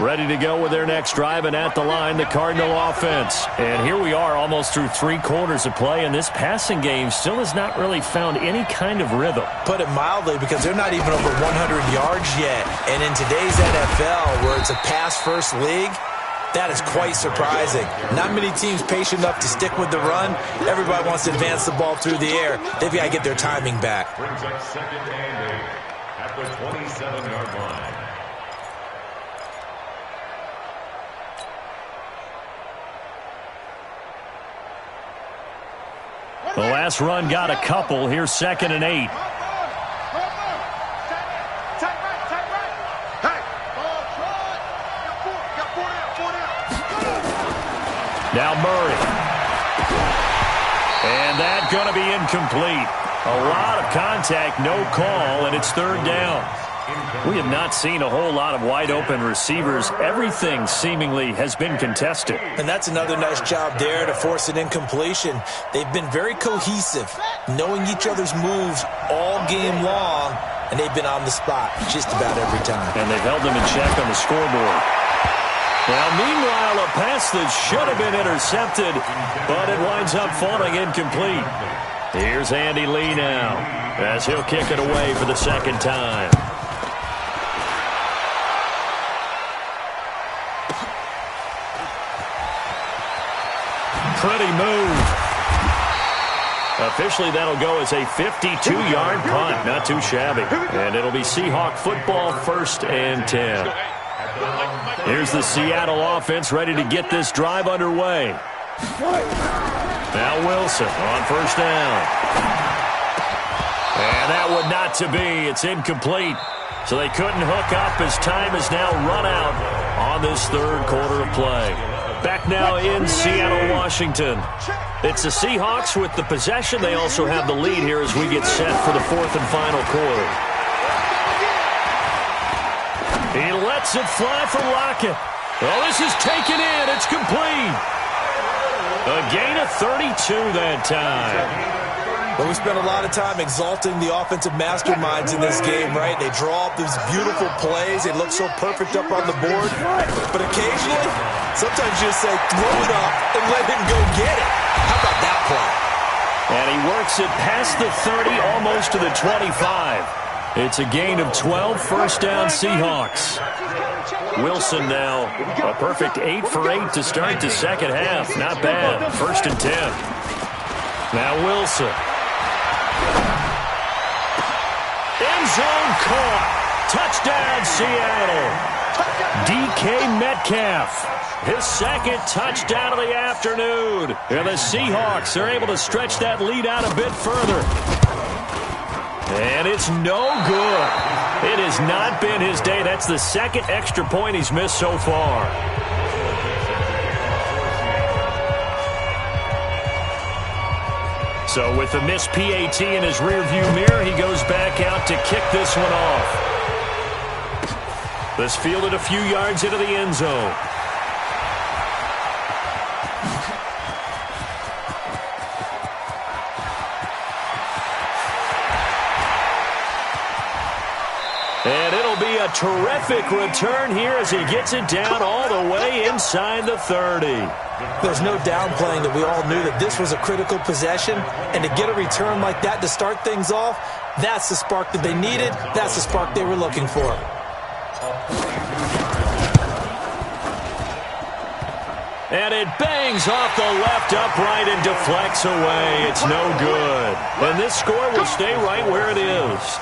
Ready to go with their next drive, and at the line, the Cardinal offense. And here we are almost through 3 quarters of play, and this passing game still has not really found any kind of rhythm. Put it mildly, because they're not even over 100 yards yet. And in today's NFL, where it's a pass-first league, that is quite surprising. Not many teams patient enough to stick with the run. Everybody wants to advance the ball through the air. They've got to get their timing back. Brings up 2nd and 8 at the 27-yard line. The last run got a couple. Here's 2nd and 8. Now Murray. And that's going to be incomplete. A lot of contact, no call, and it's 3rd down. We have not seen a whole lot of wide-open receivers. Everything seemingly has been contested. And that's another nice job there to force an incompletion. They've been very cohesive, knowing each other's moves all game long, and they've been on the spot just about every time. And they've held them in check on the scoreboard. Well, meanwhile, a pass that should have been intercepted, but it winds up falling incomplete. Here's Andy Lee now, as he'll kick it away for the 2nd time. Pretty move. Officially, that'll go as a 52-yard punt. Not too shabby. And it'll be Seahawk football, 1st and 10. Here's the Seattle offense ready to get this drive underway. Now Wilson on 1st down. And that would not to be. It's incomplete. So they couldn't hook up as time is now run out on this 3rd quarter of play. Back now in Seattle, Washington. It's the Seahawks with the possession. They also have the lead here as we get set for the 4th and final quarter. He lets it fly for Lockett. Oh, this is taken in. It's complete. A gain of 32 that time. Well, we spent a lot of time exalting the offensive masterminds in this game, right? They draw up these beautiful plays. They look so perfect up on the board. But occasionally, sometimes you just say, throw it up and let him go get it. How about that play? And he works it past the 30, almost to the 25. It's a gain of 12, 1st down Seahawks. Wilson now, a perfect 8 for 8 to start the 2nd half. Not bad. 1st and 10. Now Wilson. End zone caught. Touchdown, Seattle. DK Metcalf. His 2nd touchdown of the afternoon. And the Seahawks are able to stretch that lead out a bit further. And it's no good. It has not been his day. That's the 2nd extra point he's missed so far. So with the missed PAT in his rearview mirror, he goes back out to kick this one off. This fielded a few yards into the end zone. And it'll be a terrific return here as he gets it down all the way inside the 30. There's no downplaying that we all knew that this was a critical possession, and to get a return like that to start things off, that's the spark that they needed. That's the spark they were looking for. And it bangs off the left upright and deflects away. It's no good. And this score will stay right where it is.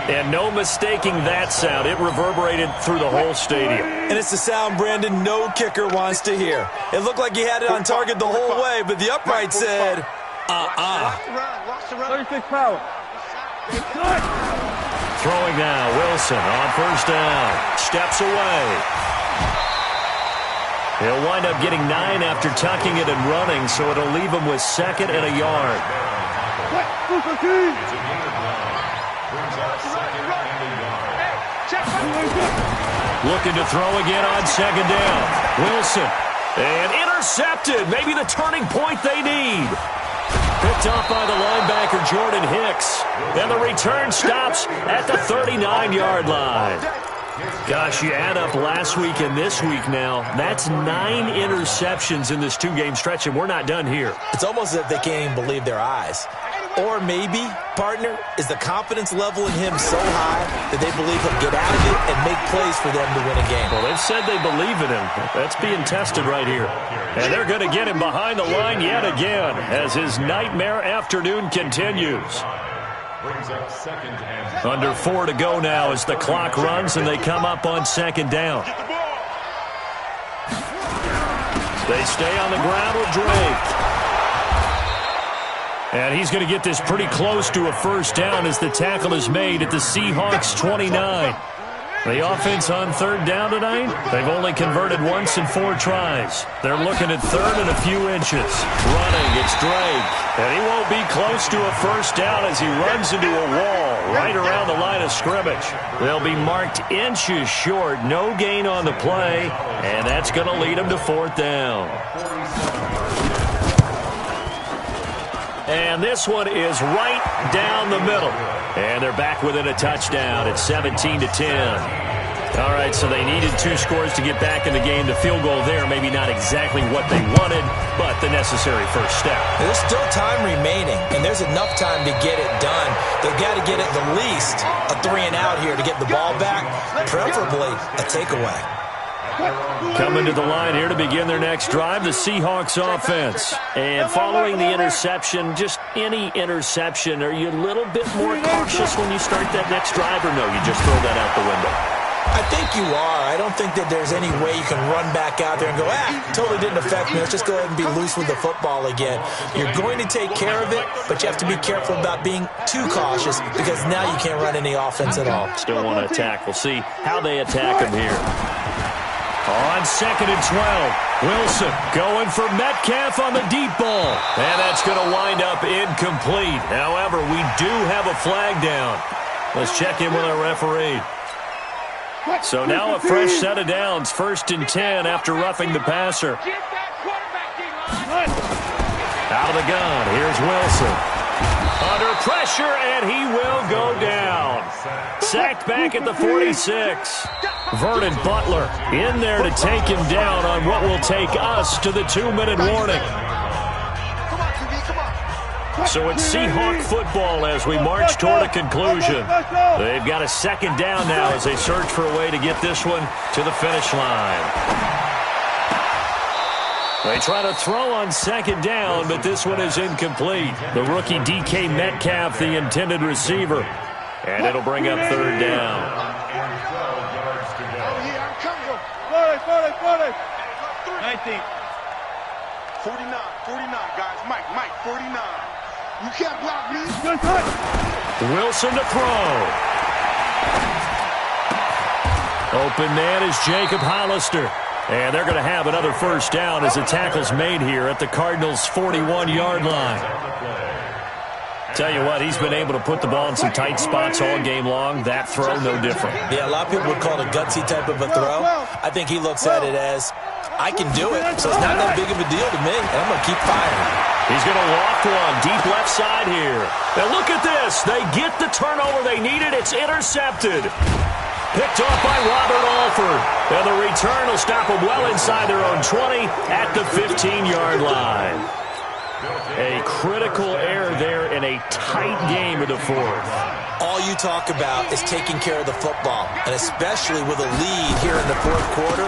And no mistaking that sound. It reverberated through the whole stadium. And it's the sound, Brandon, no kicker wants to hear. It looked like he had it on target the whole way, but the upright said, 36 power. Throwing now, Wilson on 1st down. Steps away. He'll wind up getting 9 after tucking it and running, so it'll leave him with 2nd and a yard. Looking to throw again on 2nd down. Wilson. And intercepted. Maybe the turning point they need. Picked up by the linebacker, Jordan Hicks. And the return stops at the 39-yard line. Gosh, you add up last week and this week now, that's 9 interceptions in this 2-game stretch, and we're not done here. It's almost as if they can't even believe their eyes. Or maybe, partner, is the confidence level in him so high that they believe he'll get out of it and make plays for them to win a game. Well, they've said they believe in him. That's being tested right here. And they're going to get him behind the line yet again as his nightmare afternoon continues. Under 4 to go now as the clock runs and they come up on 2nd down. They stay on the ground with Drake. And he's going to get this pretty close to a first down as the tackle is made at the Seahawks 29. The offense on 3rd down tonight, they've only converted once in 4 tries. They're looking at 3rd and a few inches. Running, it's Drake. And he won't be close to a first down as he runs into a wall right around the line of scrimmage. They'll be marked inches short, no gain on the play, and that's going to lead them to 4th down. And this one is right down the middle. And they're back within a touchdown at 17-10. All right, so they needed 2 scores to get back in the game. The field goal there, maybe not exactly what they wanted, but the necessary first step. There's still time remaining, and there's enough time to get it done. They've got to get at the least a 3-and-out here to get the ball back, preferably a takeaway. Coming to the line here to begin their next drive, the Seahawks offense. And following the interception, just any interception, are you a little bit more cautious when you start that next drive, or no, you just throw that out the window? I think you are. I don't think that there's any way you can run back out there and go, totally didn't affect me. Let's just go ahead and be loose with the football again. You're going to take care of it, but you have to be careful about being too cautious because now you can't run any offense at all. Still want to attack. We'll see how they attack him here. On 2nd and 12, Wilson going for Metcalf on the deep ball. And that's going to wind up incomplete. However, we do have a flag down. Let's check in with our referee. So now a fresh set of downs, 1st and 10 after roughing the passer. Out of the gun, here's Wilson. Under pressure, and he will go down. Sacked back at the 46. Vernon Butler in there to take him down on what will take us to the 2-minute warning. So it's Seahawk football as we march toward a conclusion. They've got a 2nd down now as they search for a way to get this one to the finish line. They try to throw on 2nd down, but this one is incomplete. The rookie DK Metcalf, the intended receiver. And it'll bring up 3rd down. 19. 49, guys. Mike, 49. You can't block me. Wilson to throw. Open man is Jacob Hollister. And they're going to have another first down as the tackle's made here at the Cardinals' 41-yard line. Tell you what, he's been able to put the ball in some tight spots all game long. That throw, no different. Yeah, a lot of people would call it a gutsy type of a throw. I think he looks at it as, I can do it, so it's not that big of a deal to me, and I'm going to keep firing. He's going to loft one deep left side here. Now look at this. They get the turnover they needed. It's intercepted. Picked off by Robert Alford. And the return will stop them well inside their own 20 at the 15-yard line. A critical error there in a tight game of the 4th. All you talk about is taking care of the football, and especially with a lead here in the 4th quarter,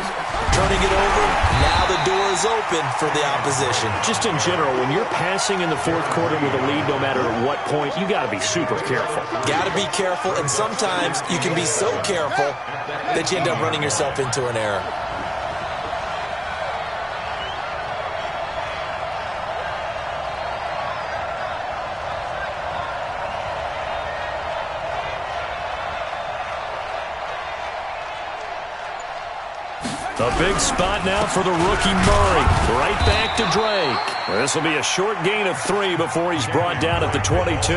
turning it over, now the door is open for the opposition. Just in general, when you're passing in the 4th quarter with a lead, no matter at what point, you got to be super careful. Got to be careful, and sometimes you can be so careful that you end up running yourself into an error. A big spot now for the rookie Murray. Right back to Drake. This will be a short gain of 3 before he's brought down at the 22.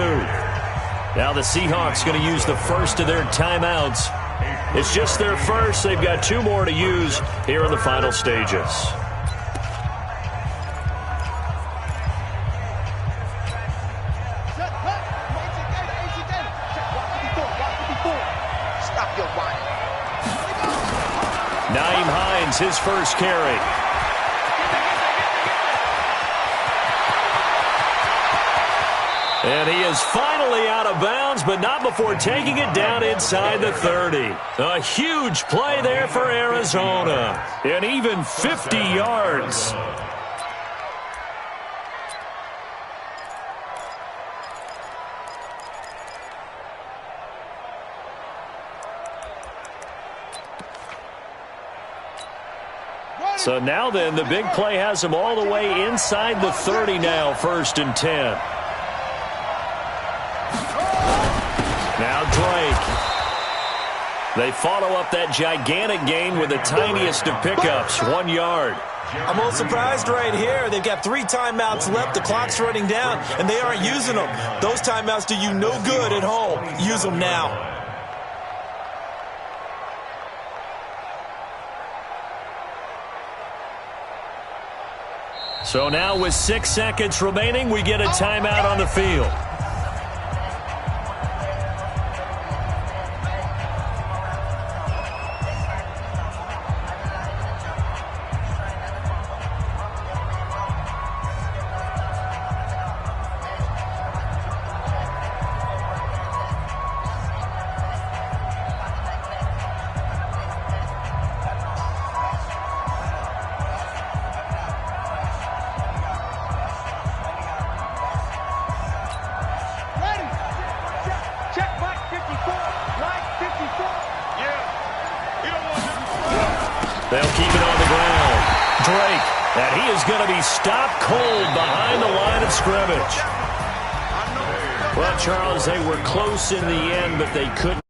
Now the Seahawks going to use the first of their timeouts. It's just their first. They've got 2 more to use here in the final stages. Nyheim Hines, his first carry. And he is finally out of bounds, but not before taking it down inside the 30. A huge play there for Arizona. And even 50 yards. So now then, the big play has him all the way inside the 30 now, 1st and 10. Now Drake. They follow up that gigantic gain with the tiniest of pickups, 1 yard. I'm a little surprised right here. They've got 3 timeouts left. The clock's running down, and they aren't using them. Those timeouts do you no good at home. Use them now. So now with 6 seconds remaining, we get a timeout on the field. They'll keep it on the ground. Drake, and he is going to be stopped cold behind the line of scrimmage. Well, Charles, they were close in the end, but they couldn't.